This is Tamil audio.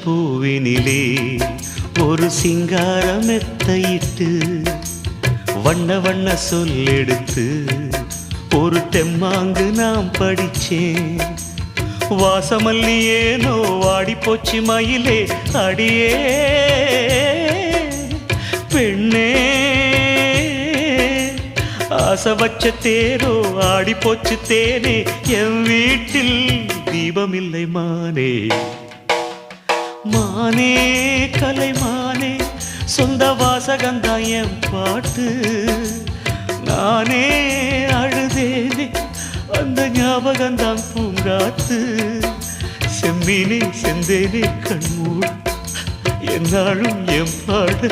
பூவினிலே ஒரு சிங்கார மெத்தையிட்டு வண்ண வண்ண சொல்லெடுத்து ஒரு தெம்மாங்கு நாம் படிச்சேன். வாசமல்லி ஏனோ வாடி போச்சு மயிலே அடியே பெண்ணே, ஆசை வச்ச தேரோ ஆடி போச்சு தேனே, என் வீட்டில் தீபமில்லை மானே. மானே கலைமானே சொந்த வாசகந்தா என் பாட்டு, நானே அழுதேனே அந்த ஞாபகந்தான் பூங்காத்து. செம்மீனே செந்தேனே கண்மூடு என்னாலும் என் பாடு.